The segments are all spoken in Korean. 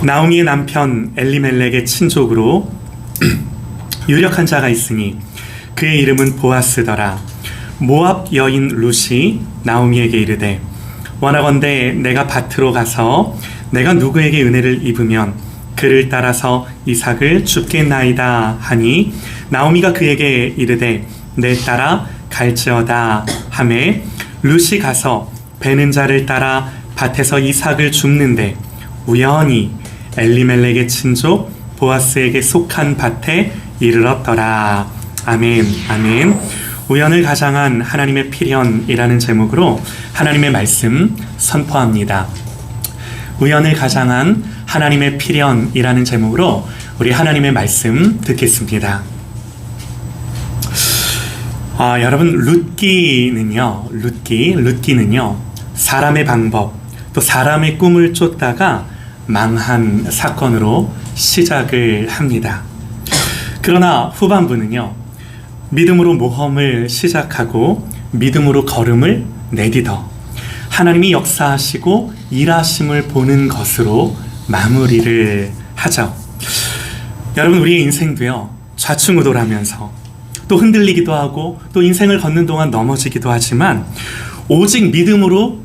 나오미의 남편 엘리멜렉의 친족으로 유력한 자가 있으니 그의 이름은 보아스더라. 모압 여인 룻이 나오미에게 이르되 원하건대 내가 밭으로 가서 내가 누구에게 은혜를 입으면 그를 따라서 이삭을 줍겠나이다 하니 나오미가 그에게 이르되 내 따라 갈지어다 하매 룻이 가서 베는 자를 따라 밭에서 이삭을 줍는데 우연히 엘리멜렉의 친족 보아스에게 속한 밭에 이르렀더라. 아멘. 아멘. 우연을 가장한 하나님의 필연이라는 제목으로 하나님의 말씀 선포합니다. 우연을 가장한 하나님의 필연이라는 제목으로 우리 하나님의 말씀 듣겠습니다. 여러분, 룻기는요, 사람의 방법, 또 사람의 꿈을 쫓다가 망한 사건으로 시작을 합니다. 그러나 후반부는요, 믿음으로 모험을 시작하고 믿음으로 걸음을 내딛어 하나님이 역사하시고 일하심을 보는 것으로 마무리를 하죠. 여러분, 우리의 인생도요, 좌충우돌하면서 또 흔들리기도 하고 또 인생을 걷는 동안 넘어지기도 하지만 오직 믿음으로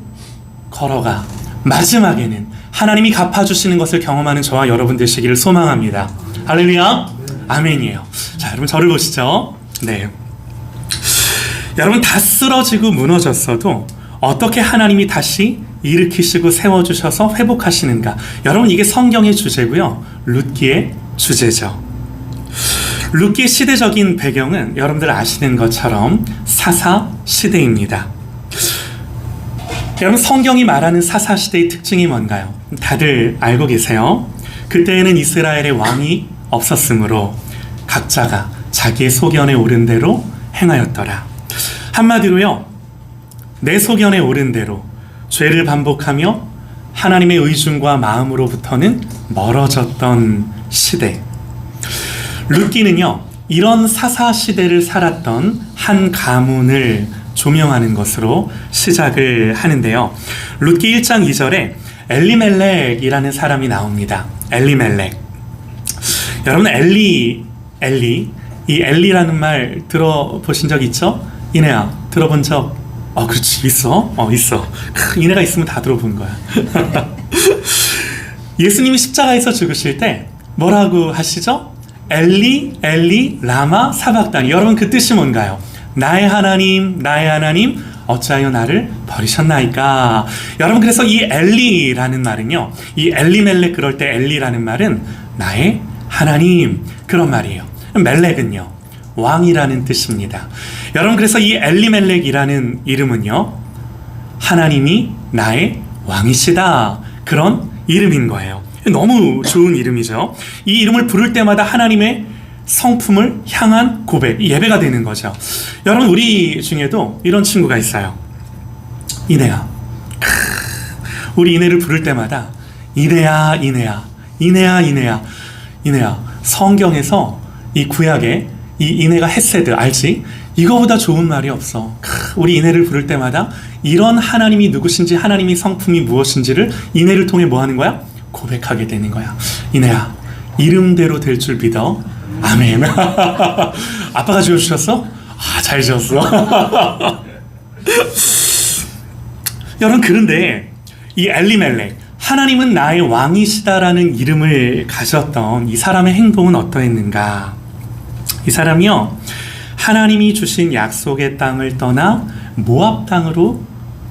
걸어가 마지막에는 하나님이 갚아주시는 것을 경험하는 저와 여러분 되시기를 소망합니다. 할렐루야. 아멘이에요. 자, 여러분 저를 보시죠. 네. 여러분, 다 쓰러지고 무너졌어도 어떻게 하나님이 다시 일으키시고 세워주셔서 회복하시는가. 여러분, 이게 성경의 주제고요, 룻기의 주제죠. 룻기의 시대적인 배경은 여러분들 아시는 것처럼 사사 시대입니다. 여러분, 성경이 말하는 사사 시대의 특징이 뭔가요? 다들 알고 계세요. 그때에는 이스라엘의 왕이 없었으므로 각자가 자기의 소견에 오른 대로 행하였더라. 한마디로요, 내 소견에 오른 대로 죄를 반복하며 하나님의 의중과 마음으로부터는 멀어졌던 시대. 룻기는요, 이런 사사 시대를 살았던 한 가문을 조명하는 것으로 시작을 하는데요. 룻기 1장 2절에 엘리멜렉이라는 사람이 나옵니다. 엘리멜렉. 여러분, 이 엘리라는 말 들어보신 적 있죠? 이내야, 들어본 적? 그렇지, 있어. 있어. 이내가 있으면 다 들어본 거야. 예수님이 십자가에서 죽으실 때 뭐라고 하시죠? 엘리, 엘리, 라마, 사박다니. 여러분, 그 뜻이 뭔가요? 나의 하나님, 어찌하여 나를 버리셨나이까? 여러분, 그래서 이 엘리라는 말은요, 이 엘리멜렉, 그럴 때 엘리라는 말은 나의 하나님, 그런 말이에요. 멜렉은요, 왕이라는 뜻입니다. 여러분, 그래서 이 엘리멜렉이라는 이름은요, 하나님이 나의 왕이시다, 그런 이름인 거예요. 너무 좋은 이름이죠. 이 이름을 부를 때마다 하나님의 성품을 향한 고백, 예배가 되는 거죠. 여러분, 우리 중에도 이런 친구가 있어요. 이내야. 우리 이내를 부를 때마다 이내야. 성경에서 이 구약에 이 이내가 헤세드, 알지? 이거보다 좋은 말이 없어. 우리 이내를 부를 때마다 이런 하나님이 누구신지, 하나님의 성품이 무엇인지를 이내를 통해 뭐 하는 거야? 고백하게 되는 거야. 이내야, 이름대로 될 줄 믿어. 아멘. 아빠가 지어주셨어? 잘 지었어. 여러분, 그런데 이 엘리멜렉, 하나님은 나의 왕이시다라는 이름을 가졌던 이 사람의 행동은 어떠했는가? 이 사람이요, 하나님이 주신 약속의 땅을 떠나 모압 땅으로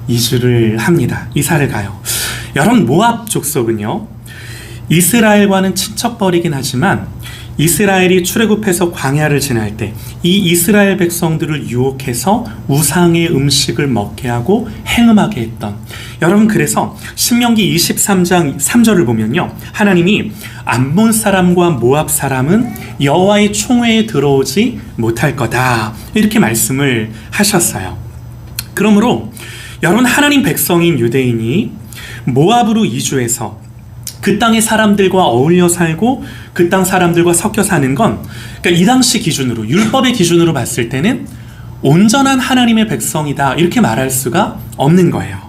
이주를 합니다. 이사를 가요. 여러분, 모압 족속은요, 이스라엘과는 친척벌이긴 하지만 이스라엘이 출애굽해서 광야를 지날 때 이 이스라엘 백성들을 유혹해서 우상의 음식을 먹게 하고 행음하게 했던, 여러분, 그래서 신명기 23장 3절을 보면요, 하나님이 암몬 사람과 모압 사람은 여호와의 총회에 들어오지 못할 거다, 이렇게 말씀을 하셨어요. 그러므로 여러분, 하나님 백성인 유대인이 모압으로 이주해서 그 땅의 사람들과 어울려 살고 그 땅 사람들과 섞여 사는 건, 그러니까 이 당시 기준으로, 율법의 기준으로 봤을 때는 온전한 하나님의 백성이다, 이렇게 말할 수가 없는 거예요.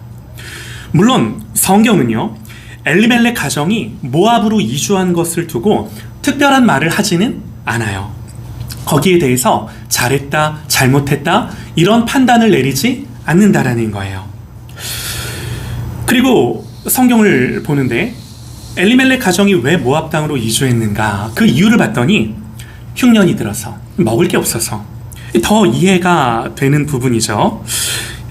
물론 성경은요, 엘리멜렉 가정이 모압으로 이주한 것을 두고 특별한 말을 하지는 않아요. 거기에 대해서 잘했다, 잘못했다 이런 판단을 내리지 않는다라는 거예요. 그리고 성경을 보는데 엘리멜렉 가정이 왜 모압 땅으로 이주했는가 그 이유를 봤더니 흉년이 들어서 먹을 게 없어서 더 이해가 되는 부분이죠.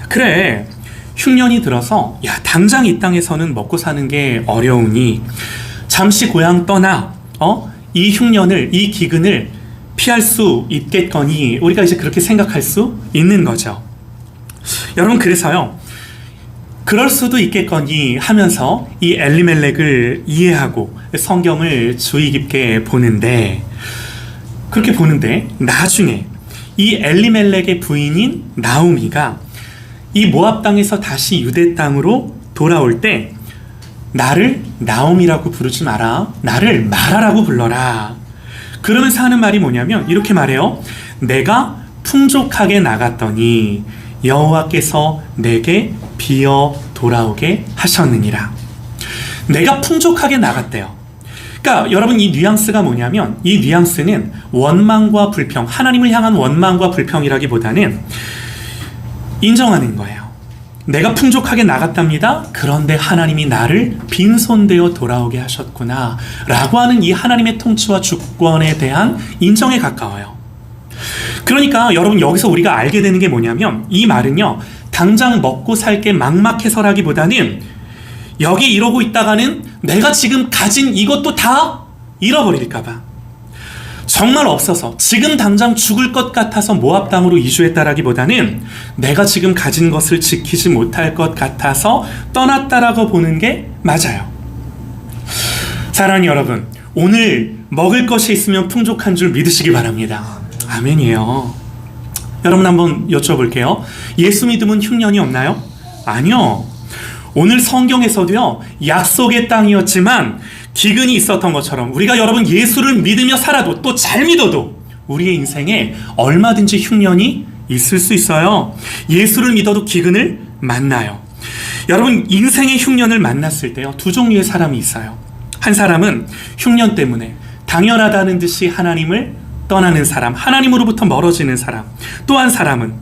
그래, 흉년이 들어서 야 당장 이 땅에서는 먹고 사는 게 어려우니 잠시 고향 떠나 이 흉년을 이 기근을 피할 수 있겠거니 우리가 이제 그렇게 생각할 수 있는 거죠. 여러분 그래서요 그럴 수도 있겠거니 하면서 이 엘리멜렉을 이해하고 성경을 주의 깊게 보는데 그렇게 보는데 나중에 이 엘리멜렉의 부인인 나오미가 이 모압 땅에서 다시 유대 땅으로 돌아올 때 나를 나오미라고 부르지 마라. 나를 마라라고 불러라. 그러면서 하는 말이 뭐냐면 이렇게 말해요. 내가 풍족하게 나갔더니 여호와께서 내게 비어 돌아오게 하셨느니라. 내가 풍족하게 나갔대요. 그러니까 여러분 이 뉘앙스가 뭐냐면 이 뉘앙스는 원망과 불평, 하나님을 향한 원망과 불평이라기보다는 인정하는 거예요. 내가 풍족하게 나갔답니다. 그런데 하나님이 나를 빈손되어 돌아오게 하셨구나 라고 하는 이 하나님의 통치와 주권에 대한 인정에 가까워요. 그러니까 여러분 여기서 우리가 알게 되는 게 뭐냐면 이 말은요 당장 먹고 살 게 막막해서라기보다는 여기 이러고 있다가는 내가 지금 가진 이것도 다 잃어버릴까봐 정말 없어서 지금 당장 죽을 것 같아서 모압 땅으로 이주했다라기보다는 내가 지금 가진 것을 지키지 못할 것 같아서 떠났다라고 보는 게 맞아요. 사랑하는 여러분, 오늘 먹을 것이 있으면 풍족한 줄 믿으시기 바랍니다. 아멘이에요. 여러분 한번 여쭤볼게요. 예수 믿으면 흉년이 없나요? 아니요. 오늘 성경에서도요 약속의 땅이었지만 기근이 있었던 것처럼 우리가 여러분 예수를 믿으며 살아도 또 잘 믿어도 우리의 인생에 얼마든지 흉년이 있을 수 있어요. 예수를 믿어도 기근을 만나요. 여러분 인생의 흉년을 만났을 때요 두 종류의 사람이 있어요. 한 사람은 흉년 때문에 당연하다는 듯이 하나님을 떠나는 사람, 하나님으로부터 멀어지는 사람. 또 한 사람은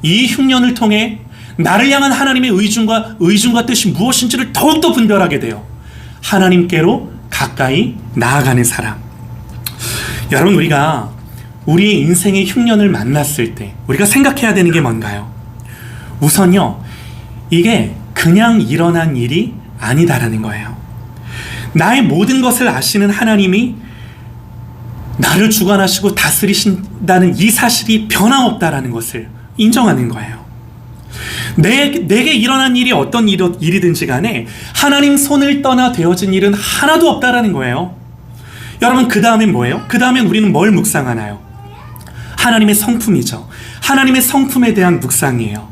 이 흉년을 통해 나를 향한 하나님의 의중과 뜻이 무엇인지를 더욱더 분별하게 돼요. 하나님께로 가까이 나아가는 사람. 여러분 우리가 우리의 인생의 흉년을 만났을 때 우리가 생각해야 되는 게 뭔가요? 우선요 이게 그냥 일어난 일이 아니다라는 거예요. 나의 모든 것을 아시는 하나님이 나를 주관하시고 다스리신다는 이 사실이 변함없다라는 것을 인정하는 거예요. 내게 일어난 일이 어떤 일이든지 간에 하나님 손을 떠나 되어진 일은 하나도 없다라는 거예요. 여러분 그 다음엔 뭐예요? 그 다음엔 우리는 뭘 묵상하나요? 하나님의 성품이죠. 하나님의 성품에 대한 묵상이에요.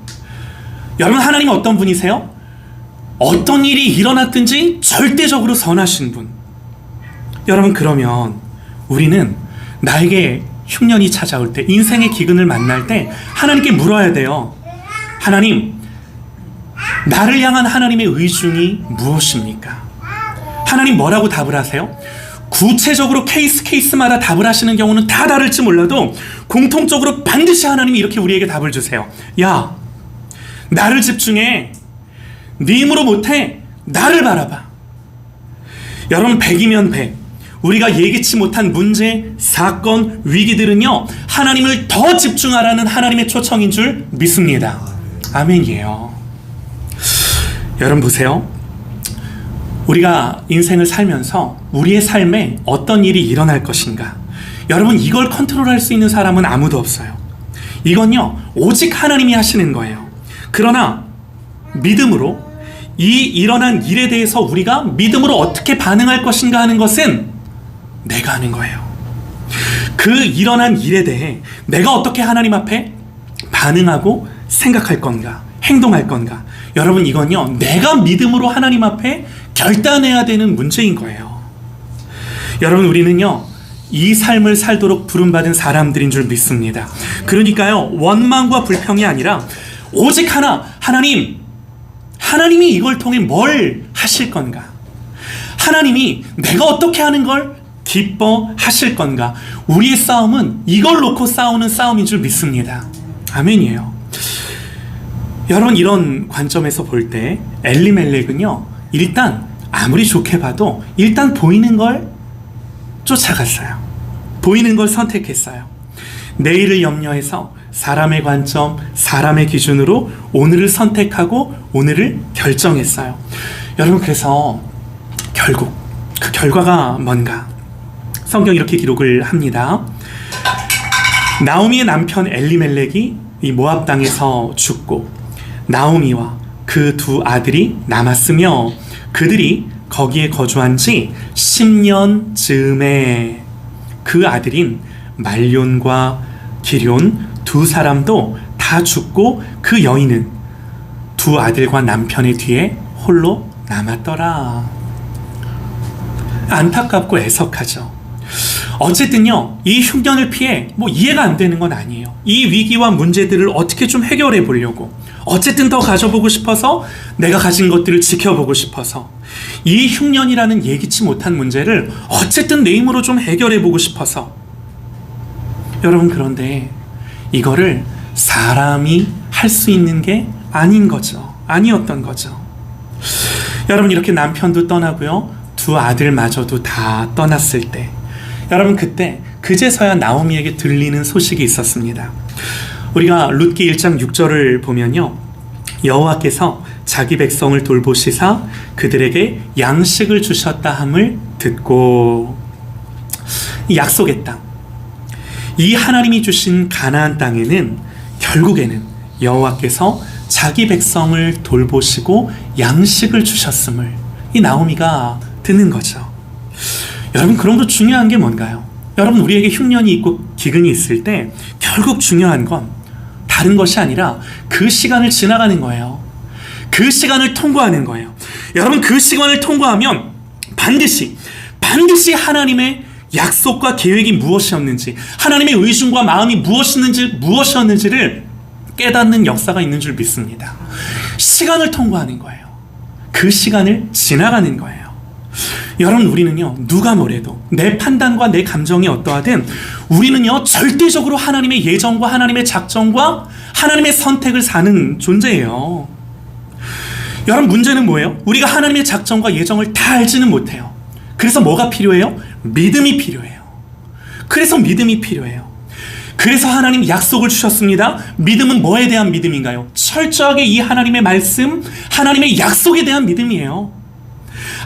여러분 하나님 어떤 분이세요? 어떤 일이 일어났든지 절대적으로 선하신 분. 여러분 그러면 우리는 나에게 흉년이 찾아올 때 인생의 기근을 만날 때 하나님께 물어야 돼요. 하나님, 나를 향한 하나님의 의중이 무엇입니까? 하나님 뭐라고 답을 하세요? 구체적으로 케이스마다 답을 하시는 경우는 다 다를지 몰라도 공통적으로 반드시 하나님이 이렇게 우리에게 답을 주세요. 야, 나를 집중해. 네 힘으로 못해. 나를 바라봐. 여러분 100이면 100. 우리가 예기치 못한 문제, 사건, 위기들은요 하나님을 더 집중하라는 하나님의 초청인 줄 믿습니다. 아멘이에요. 여러분 보세요. 우리가 인생을 살면서 우리의 삶에 어떤 일이 일어날 것인가, 여러분 이걸 컨트롤할 수 있는 사람은 아무도 없어요. 이건요 오직 하나님이 하시는 거예요. 그러나 믿음으로 이 일어난 일에 대해서 우리가 믿음으로 어떻게 반응할 것인가 하는 것은 내가 하는 거예요. 그 일어난 일에 대해 내가 어떻게 하나님 앞에 반응하고 생각할 건가, 행동할 건가, 여러분 이건요 내가 믿음으로 하나님 앞에 결단해야 되는 문제인 거예요. 여러분 우리는요 이 삶을 살도록 부름받은 사람들인 줄 믿습니다. 그러니까요 원망과 불평이 아니라 오직 하나, 하나님이 이걸 통해 뭘 하실 건가, 하나님이 내가 어떻게 하는 걸 기뻐하실 건가? 우리의 싸움은 이걸 놓고 싸우는 싸움인 줄 믿습니다. 아멘이에요. 여러분, 이런 관점에서 볼 때 엘리멜렉은요, 일단 아무리 좋게 봐도 일단 보이는 걸 쫓아갔어요. 보이는 걸 선택했어요. 내일을 염려해서 사람의 관점, 사람의 기준으로 오늘을 선택하고 오늘을 결정했어요. 여러분, 그래서 결국 그 결과가 뭔가? 성경 이렇게 기록을 합니다. 나오미의 남편 엘리멜렉이 이 모압 땅에서 죽고 나오미와 그 두 아들이 남았으며 그들이 거기에 거주한 지 10년 즈음에 그 아들인 말론과 기럨 두 사람도 다 죽고 그 여인은 두 아들과 남편의 뒤에 홀로 남았더라. 안타깝고 애석하죠. 어쨌든요, 이 흉년을 피해 이해가 안 되는 건 아니에요. 이 위기와 문제들을 어떻게 좀 해결해 보려고, 어쨌든 더 가져보고 싶어서, 내가 가진 것들을 지켜보고 싶어서, 이 흉년이라는 예기치 못한 문제를 어쨌든 내 힘으로 좀 해결해 보고 싶어서. 여러분, 그런데 이거를 사람이 할 수 있는 게 아닌 거죠. 아니었던 거죠. 여러분, 이렇게 남편도 떠나고요, 두 아들마저도 다 떠났을 때, 여러분, 그때 그제서야 나오미에게 들리는 소식이 있었습니다. 우리가 룻기 1장 6절을 보면요, 여호와께서 자기 백성을 돌보시사 그들에게 양식을 주셨다 함을 듣고, 이 약속의 땅, 이 하나님이 주신 가나안 땅에는 결국에는 여호와께서 자기 백성을 돌보시고 양식을 주셨음을 이 나오미가 듣는 거죠. 여러분, 그런 거 중요한 게 뭔가요? 여러분, 우리에게 흉년이 있고 기근이 있을 때 결국 중요한 건 다른 것이 아니라 그 시간을 지나가는 거예요. 그 시간을 통과하는 거예요. 여러분, 그 시간을 통과하면 반드시 하나님의 약속과 계획이 무엇이었는지, 하나님의 의중과 마음이 무엇이었는지를 깨닫는 역사가 있는 줄 믿습니다. 시간을 통과하는 거예요. 그 시간을 지나가는 거예요. 여러분, 우리는요, 누가 뭐래도 내 판단과 내 감정이 어떠하든 우리는요, 절대적으로 하나님의 예정과 하나님의 작정과 하나님의 선택을 사는 존재예요. 여러분, 문제는 뭐예요? 우리가 하나님의 작정과 예정을 다 알지는 못해요. 그래서 뭐가 필요해요? 믿음이 필요해요. 그래서 믿음이 필요해요. 그래서 하나님 약속을 주셨습니다. 믿음은 뭐에 대한 믿음인가요? 철저하게 이 하나님의 말씀, 하나님의 약속에 대한 믿음이에요.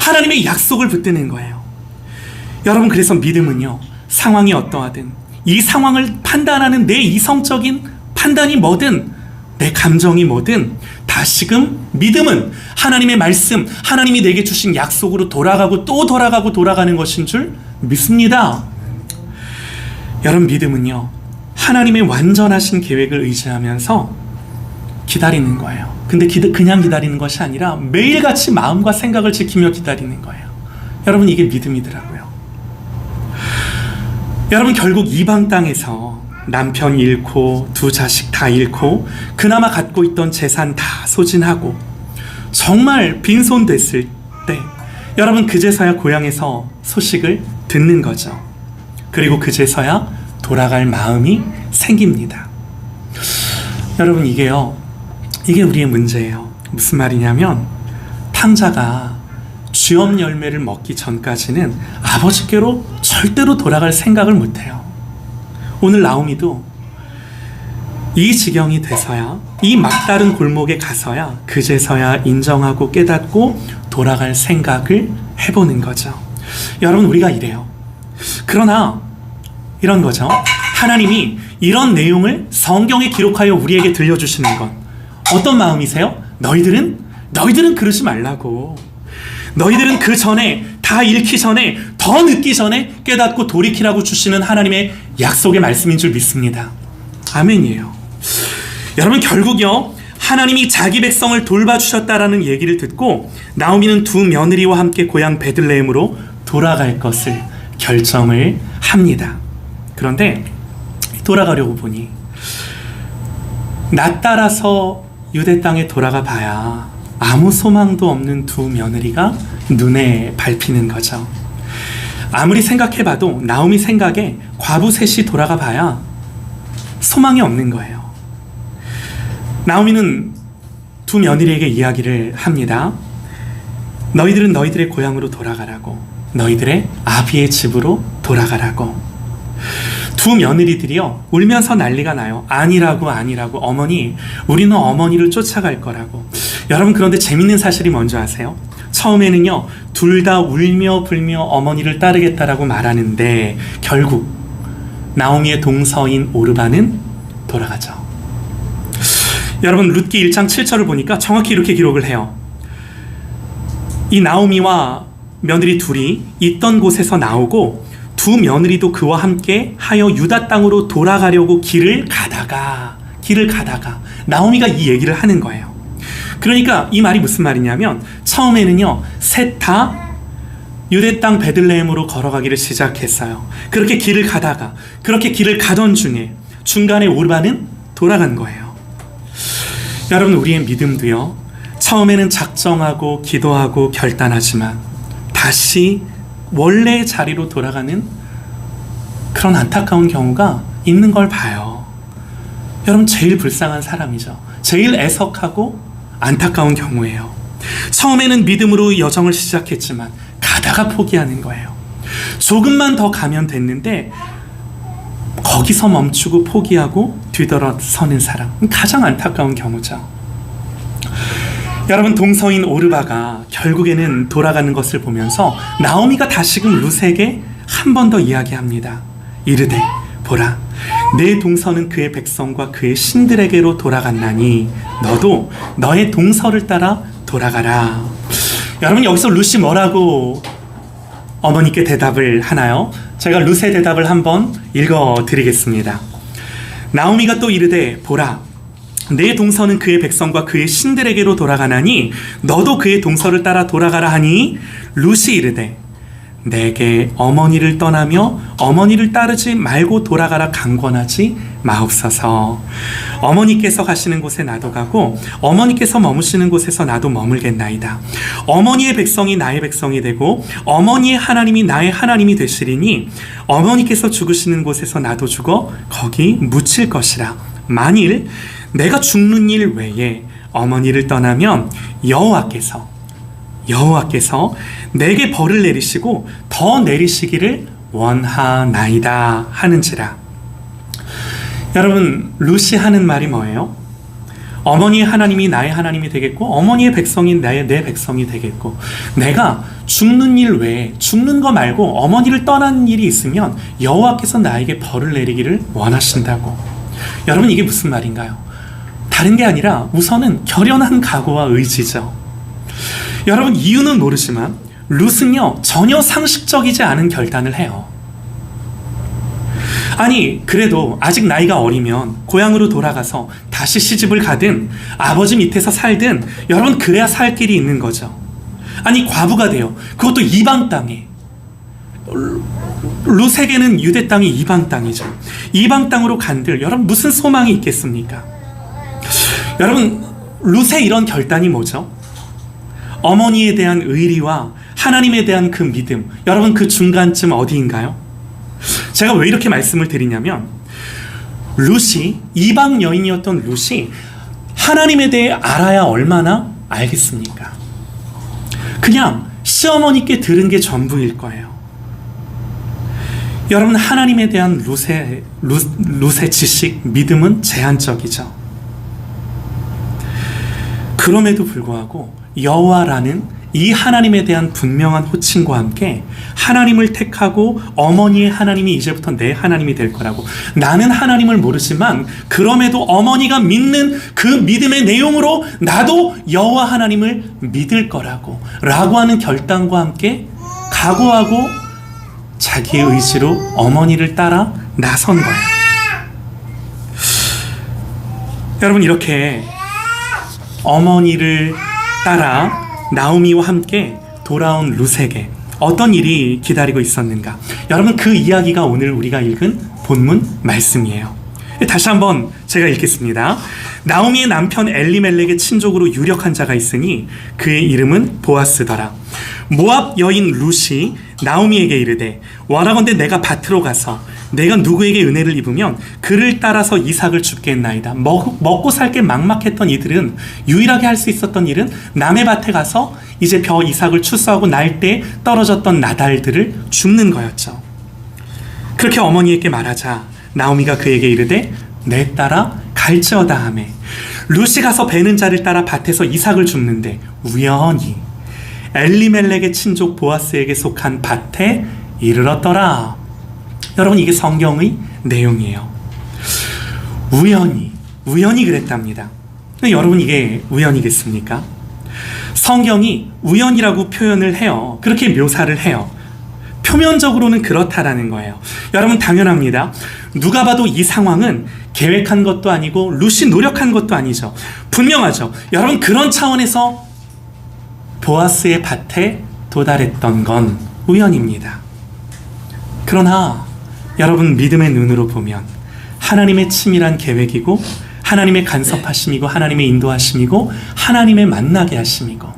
하나님의 약속을 붙드는 거예요. 여러분, 그래서 믿음은요, 상황이 어떠하든, 이 상황을 판단하는 내 이성적인 판단이 뭐든, 내 감정이 뭐든, 다시금 믿음은 하나님의 말씀, 하나님이 내게 주신 약속으로 돌아가고 또 돌아가고 돌아가는 것인 줄 믿습니다. 여러분, 믿음은요, 하나님의 완전하신 계획을 의지하면서 기다리는 거예요. 근데 그냥 기다리는 것이 아니라 매일같이 마음과 생각을 지키며 기다리는 거예요. 여러분, 이게 믿음이더라고요. 여러분, 결국 이방 땅에서 남편 잃고 두 자식 다 잃고 그나마 갖고 있던 재산 다 소진하고 정말 빈손됐을 때, 여러분, 그제서야 고향에서 소식을 듣는 거죠. 그리고 그제서야 돌아갈 마음이 생깁니다. 여러분, 이게 우리의 문제예요. 무슨 말이냐면, 탕자가 쥐엄 열매를 먹기 전까지는 아버지께로 절대로 돌아갈 생각을 못해요. 오늘 나오미도 이 지경이 돼서야, 이 막다른 골목에 가서야 그제서야 인정하고 깨닫고 돌아갈 생각을 해보는 거죠. 여러분, 우리가 이래요. 그러나 이런 거죠. 하나님이 이런 내용을 성경에 기록하여 우리에게 들려주시는 건 어떤 마음이세요? 너희들은 그러지 말라고. 너희들은 그 전에, 다 잃기 전에, 더 늦기 전에 깨닫고 돌이키라고 주시는 하나님의 약속의 말씀인 줄 믿습니다. 아멘이에요. 여러분, 결국요, 하나님이 자기 백성을 돌봐주셨다라는 얘기를 듣고 나오미는 두 며느리와 함께 고향 베들레헴으로 돌아갈 것을 결정을 합니다. 그런데 돌아가려고 보니 나 따라서 유대 땅에 돌아가 봐야 아무 소망도 없는 두 며느리가 눈에 밟히는 거죠. 아무리 생각해봐도 나오미 생각에 과부 셋이 돌아가 봐야 소망이 없는 거예요. 나오미는 두 며느리에게 이야기를 합니다. 너희들은 너희들의 고향으로 돌아가라고, 너희들의 아비의 집으로 돌아가라고. 두 며느리들이요 울면서 난리가 나요. 아니라고 어머니, 우리는 어머니를 쫓아갈 거라고. 여러분, 그런데 재밌는 사실이 뭔지 아세요? 처음에는요 둘 다 울며 불며 어머니를 따르겠다라고 말하는데 결국 나오미의 동서인 오르바는 돌아가죠. 여러분, 룻기 1장 7절을 보니까 정확히 이렇게 기록을 해요. 이 나오미와 며느리 둘이 있던 곳에서 나오고 두 며느리도 그와 함께 하여 유다 땅으로 돌아가려고 길을 가다가 나오미가 이 얘기를 하는 거예요. 그러니까 이 말이 무슨 말이냐면 처음에는요 셋 다 유대 땅 베들레헴으로 걸어가기를 시작했어요. 그렇게 길을 가다가 그렇게 길을 가던 중에 중간에 오르바는 돌아간 거예요. 여러분, 우리의 믿음도요 처음에는 작정하고 기도하고 결단하지만 다시 원래의 자리로 돌아가는 그런 안타까운 경우가 있는 걸 봐요. 여러분, 제일 불쌍한 사람이죠. 제일 애석하고 안타까운 경우예요. 처음에는 믿음으로 여정을 시작했지만 가다가 포기하는 거예요. 조금만 더 가면 됐는데 거기서 멈추고 포기하고 뒤돌아서는 사람, 가장 안타까운 경우죠. 여러분, 동서인 오르바가 결국에는 돌아가는 것을 보면서 나오미가 다시금 룻에게 한 번 더 이야기합니다. 이르되 보라, 내 동서는 그의 백성과 그의 신들에게로 돌아갔나니 너도 너의 동서를 따라 돌아가라. 여러분, 여기서 룻이 뭐라고 어머니께 대답을 하나요? 제가 룻의 대답을 한번 읽어드리겠습니다. 나오미가 또 이르되 보라, 내 동서는 그의 백성과 그의 신들에게로 돌아가나니 너도 그의 동서를 따라 돌아가라 하니 룻이 이르되 내게 어머니를 떠나며 어머니를 따르지 말고 돌아가라 강권하지 마옵소서. 어머니께서 가시는 곳에 나도 가고 어머니께서 머무시는 곳에서 나도 머물겠나이다. 어머니의 백성이 나의 백성이 되고 어머니의 하나님이 나의 하나님이 되시리니 어머니께서 죽으시는 곳에서 나도 죽어 거기 묻힐 것이라. 만일 내가 죽는 일 외에 어머니를 떠나면 여호와께서 내게 벌을 내리시고 더 내리시기를 원하나이다 하는지라. 여러분, 룻이 하는 말이 뭐예요? 어머니의 하나님이 나의 하나님이 되겠고 어머니의 백성이 내 백성이 되겠고 내가 죽는 일 외에 죽는 거 말고 어머니를 떠난 일이 있으면 여호와께서 나에게 벌을 내리기를 원하신다고. 여러분, 이게 무슨 말인가요? 다른 게 아니라 우선은 결연한 각오와 의지죠. 여러분, 이유는 모르지만 룻은요 전혀 상식적이지 않은 결단을 해요. 아니, 그래도 아직 나이가 어리면 고향으로 돌아가서 다시 시집을 가든 아버지 밑에서 살든 여러분 그래야 살 길이 있는 거죠. 아니, 과부가 돼요. 그것도 이방 땅에. 룻에게는 유대 땅이 이방 땅이죠. 이방 땅으로 간들 여러분 무슨 소망이 있겠습니까? 여러분, 룻의 이런 결단이 뭐죠? 어머니에 대한 의리와 하나님에 대한 그 믿음, 여러분 그 중간쯤 어디인가요? 제가 왜 이렇게 말씀을 드리냐면 룻이, 이방 여인이었던 룻이 하나님에 대해 알아야 얼마나 알겠습니까? 그냥 시어머니께 들은 게 전부일 거예요. 여러분, 하나님에 대한 룻의 지식, 믿음은 제한적이죠. 그럼에도 불구하고 여호와라는 이 하나님에 대한 분명한 호칭과 함께 하나님을 택하고 어머니의 하나님이 이제부터 내 하나님이 될 거라고, 나는 하나님을 모르지만 그럼에도 어머니가 믿는 그 믿음의 내용으로 나도 여호와 하나님을 믿을 거라고 라고 하는 결단과 함께 각오하고 자기의 의지로 어머니를 따라 나선 거예요. 여러분, 이렇게 어머니를 따라 나오미와 함께 돌아온 룻에게 어떤 일이 기다리고 있었는가? 여러분, 그 이야기가 오늘 우리가 읽은 본문 말씀이에요. 다시 한번 제가 제가 읽겠습니다. 나오미의 남편 엘리멜렉의 친족으로 유력한 자가 있으니 그의 이름은 보아스더라. 모압 여인 룻이 나오미에게 이르되 원하건대 내가 밭으로 가서 내가 누구에게 은혜를 입으면 그를 따라서 이삭을 줍게 했나이다. 먹고 살게 막막했던 이들은 유일하게 할 수 있었던 일은 남의 밭에 가서 이제 이삭을 추수하고 날 때 떨어졌던 나달들을 줍는 거였죠. 그렇게 어머니에게 말하자 나오미가 그에게 이르되 내 딸아 갈지어다 하매 룻이 가서 베는 자를 따라 밭에서 이삭을 줍는데 우연히 엘리멜렉의 친족 보아스에게 속한 밭에 이르렀더라. 여러분, 이게 성경의 내용이에요. 우연히 그랬답니다. 여러분, 이게 우연이겠습니까? 성경이 우연이라고 표현을 해요. 그렇게 묘사를 해요. 표면적으로는 그렇다라는 거예요. 여러분, 당연합니다. 누가 봐도 이 상황은 계획한 것도 아니고 룻이 노력한 것도 아니죠. 분명하죠. 여러분, 그런 차원에서 보아스의 밭에 도달했던 건 우연입니다. 그러나 여러분, 믿음의 눈으로 보면 하나님의 치밀한 계획이고 하나님의 간섭하심이고 하나님의 인도하심이고 하나님의 만나게 하심이고,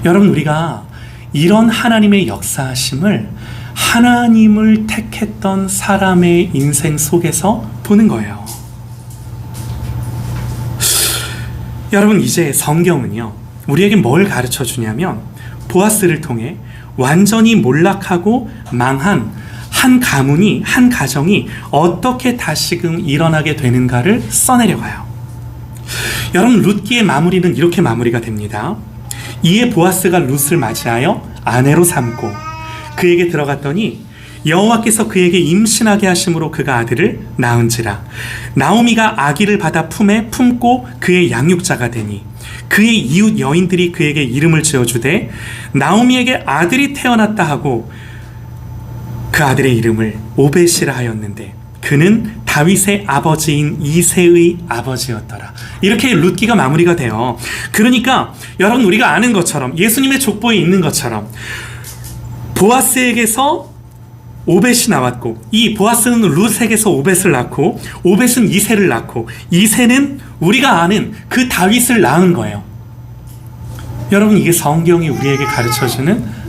여러분, 우리가 이런 하나님의 역사하심을 하나님을 택했던 사람의 인생 속에서 보는 거예요. 여러분, 이제 성경은요 우리에게 뭘 가르쳐 주냐면 보아스를 통해 완전히 몰락하고 망한 한 가문이, 한 가정이 어떻게 다시금 일어나게 되는가를 써내려가요. 여러분, 룻기의 마무리는 이렇게 마무리가 됩니다. 이에 보아스가 룻을 맞이하여 아내로 삼고 그에게 들어갔더니 여호와께서 그에게 임신하게 하심으로 그가 아들을 낳은지라. 나오미가 아기를 받아 품에 품고 그의 양육자가 되니 그의 이웃 여인들이 그에게 이름을 지어주되 나오미에게 아들이 태어났다 하고 그 아들의 이름을 오벳이라 하였는데 그는 다윗의 아버지인 이새의 아버지였더라. 이렇게 룻기가 마무리가 돼요. 그러니까 여러분, 우리가 아는 것처럼, 예수님의 족보에 있는 것처럼 보아스에게서 오벳이 나왔고, 이 보아스는 룻에게서 오벳을 낳고, 오벳은 이새를 낳고, 이새는 우리가 아는 그 다윗을 낳은 거예요. 여러분, 이게 성경이 우리에게 가르쳐주는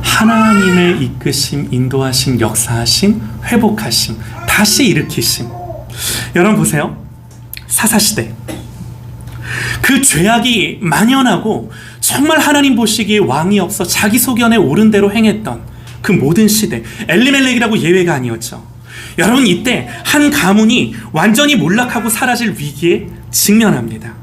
하나님의 이끄심, 인도하심, 역사하심, 회복하심, 다시 일으키심. 여러분 보세요. 사사시대, 그 죄악이 만연하고 정말 하나님 보시기에 왕이 없어 자기 소견에 옳은 대로 행했던 그 모든 시대, 엘리멜렉이라고 예외가 아니었죠. 여러분, 이때 한 가문이 완전히 몰락하고 사라질 위기에 직면합니다.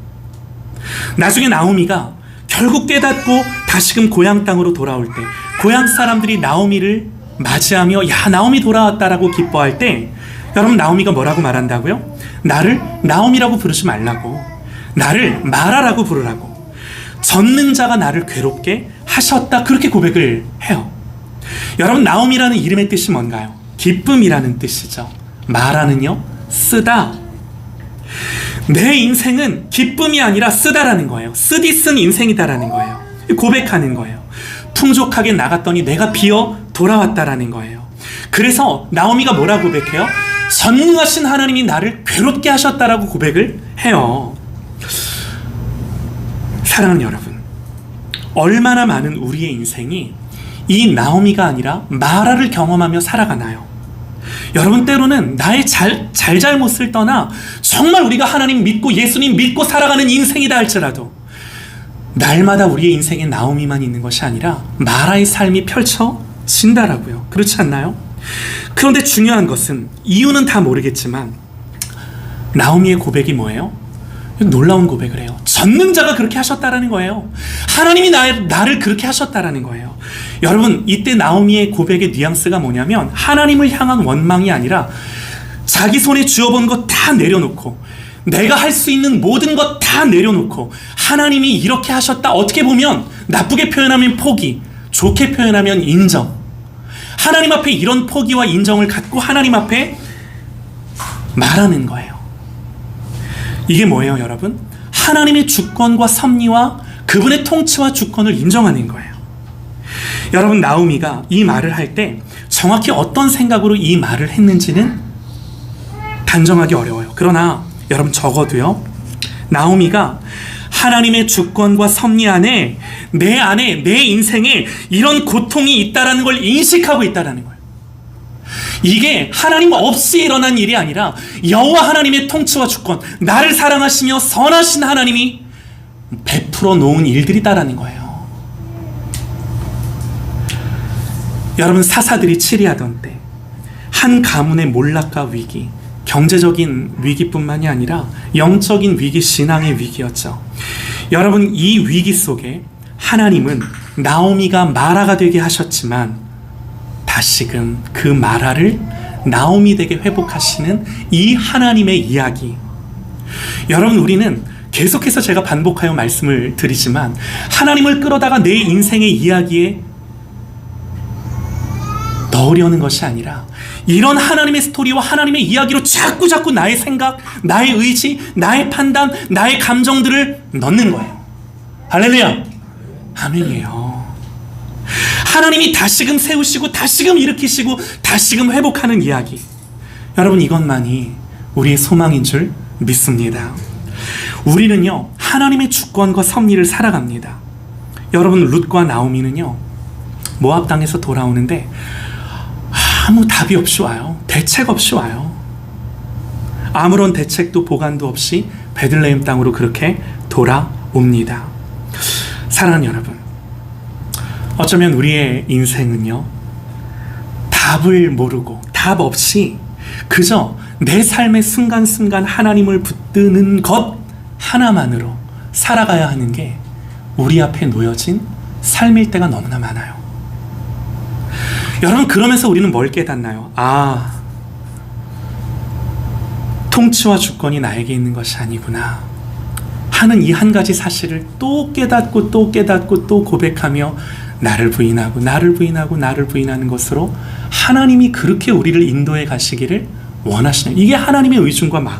나중에 나오미가 결국 깨닫고 다시금 고향 땅으로 돌아올 때 고향 사람들이 나오미를 맞이하며 야, 나오미 돌아왔다라고 기뻐할 때, 여러분, 나오미가 뭐라고 말한다고요? 나를 나오미라고 부르지 말라고, 나를 마라라고 부르라고, 전능자가 나를 괴롭게 하셨다, 그렇게 고백을 해요. 여러분, 나오미라는 이름의 뜻이 뭔가요? 기쁨이라는 뜻이죠. 마라는요, 쓰다. 내 인생은 기쁨이 아니라 쓰다라는 거예요. 쓰디 쓴 인생이다라는 거예요. 고백하는 거예요. 풍족하게 나갔더니 내가 비어 돌아왔다라는 거예요. 그래서 나오미가 뭐라고 고백해요? 전능하신 하나님이 나를 괴롭게 하셨다라고 고백을 해요. 사랑하는 여러분, 얼마나 많은 우리의 인생이 이 나오미가 아니라 마라를 경험하며 살아가나요? 여러분, 때로는 나의 잘잘못을 떠나 정말 우리가 하나님 믿고 예수님 믿고 살아가는 인생이다 할지라도 날마다 우리의 인생에 나오미만 있는 것이 아니라 마라의 삶이 펼쳐진다라고요. 그렇지 않나요? 그런데 중요한 것은, 이유는 다 모르겠지만 나오미의 고백이 뭐예요? 놀라운 고백을 해요. 전능자가 그렇게 하셨다라는 거예요. 하나님이 나를 그렇게 하셨다라는 거예요. 여러분, 이때 나오미의 고백의 뉘앙스가 뭐냐면 하나님을 향한 원망이 아니라 자기 손에 쥐어본 것 다 내려놓고, 내가 할 수 있는 모든 것 다 내려놓고 하나님이 이렇게 하셨다, 어떻게 보면 나쁘게 표현하면 포기, 좋게 표현하면 인정, 하나님 앞에 이런 포기와 인정을 갖고 하나님 앞에 말하는 거예요. 이게 뭐예요, 여러분? 하나님의 주권과 섭리와 그분의 통치와 주권을 인정하는 거예요. 여러분, 나오미가 이 말을 할 때 정확히 어떤 생각으로 이 말을 했는지는 단정하기 어려워요. 거예요. 그러나 여러분 적어도요, 나오미가 하나님의 주권과 섭리 안에 내 인생에 이런 고통이 있다라는 걸 인식하고 있다라는 거예요. 이게 하나님 없이 일어난 일이 아니라 여호와 하나님의 통치와 주권, 나를 사랑하시며 선하신 하나님이 베풀어 놓은 일들이다라는 거예요. 여러분, 사사들이 치리하던 때 한 가문의 몰락과 위기, 경제적인 위기뿐만이 아니라 영적인 위기, 신앙의 위기였죠. 여러분, 이 위기 속에 하나님은 나오미가 마라가 되게 하셨지만 다시금 그 마라를 나오미 되게 회복하시는 이 하나님의 이야기. 여러분, 우리는 계속해서 제가 반복하여 말씀을 드리지만 하나님을 끌어다가 내 인생의 이야기에 넣으려는 것이 아니라 이런 하나님의 스토리와 하나님의 이야기로 자꾸 나의 생각, 나의 의지, 나의 판단, 나의 감정들을 넣는 거예요. 할렐루야! 아멘이에요. 하나님이 다시금 세우시고 다시금 일으키시고 다시금 회복하는 이야기. 여러분, 이것만이 우리의 소망인 줄 믿습니다. 우리는요, 하나님의 주권과 섭리를 살아갑니다. 여러분, 룻과 나오미는요, 모압 땅에서 돌아오는데 아무 답이 없이 와요. 대책 없이 와요. 아무런 대책도 보관도 없이 베들레헴 땅으로 그렇게 돌아옵니다. 사랑하는 여러분, 어쩌면 우리의 인생은요, 답을 모르고 답 없이 그저 내 삶의 순간순간 하나님을 붙드는 것 하나만으로 살아가야 하는 게 우리 앞에 놓여진 삶일 때가 너무나 많아요. 여러분, 그러면서 우리는 뭘 깨닫나요? 통치와 주권이 나에게 있는 것이 아니구나 하는 이 한 가지 사실을 또 깨닫고 또 고백하며 나를 부인하는 것으로 하나님이 그렇게 우리를 인도해 가시기를 원하시는, 이게 하나님의 의중과 마음.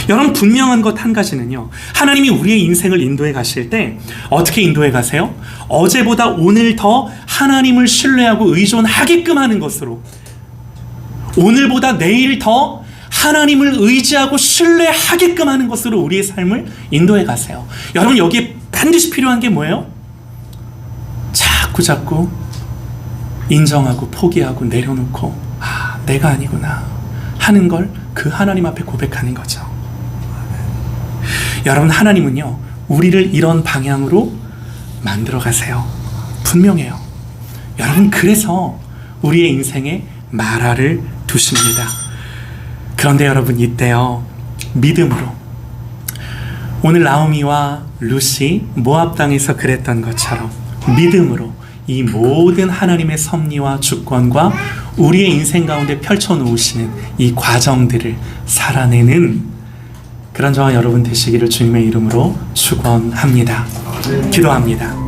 여러분, 분명한 것 한 가지는요, 하나님이 우리의 인생을 인도해 가실 때 어떻게 인도해 가세요? 어제보다 오늘 더 하나님을 신뢰하고 의존하게끔 하는 것으로, 오늘보다 내일 더 하나님을 의지하고 신뢰하게끔 하는 것으로 우리의 삶을 인도해 가세요. 여러분, 여기에 반드시 필요한 게 뭐예요? 자꾸 인정하고 포기하고 내려놓고 내가 아니구나 하는 걸 그 하나님 앞에 고백하는 거죠. 여러분, 하나님은요, 우리를 이런 방향으로 만들어 가세요. 분명해요. 여러분, 그래서 우리의 인생에 마라를 두십니다. 그런데 여러분, 이때요, 믿음으로, 오늘 나오미와 룻이 모압 땅에서 그랬던 것처럼 믿음으로 이 모든 하나님의 섭리와 주권과 우리의 인생 가운데 펼쳐놓으시는 이 과정들을 살아내는 그런 저와 여러분 되시기를 주님의 이름으로 축원합니다. 기도합니다.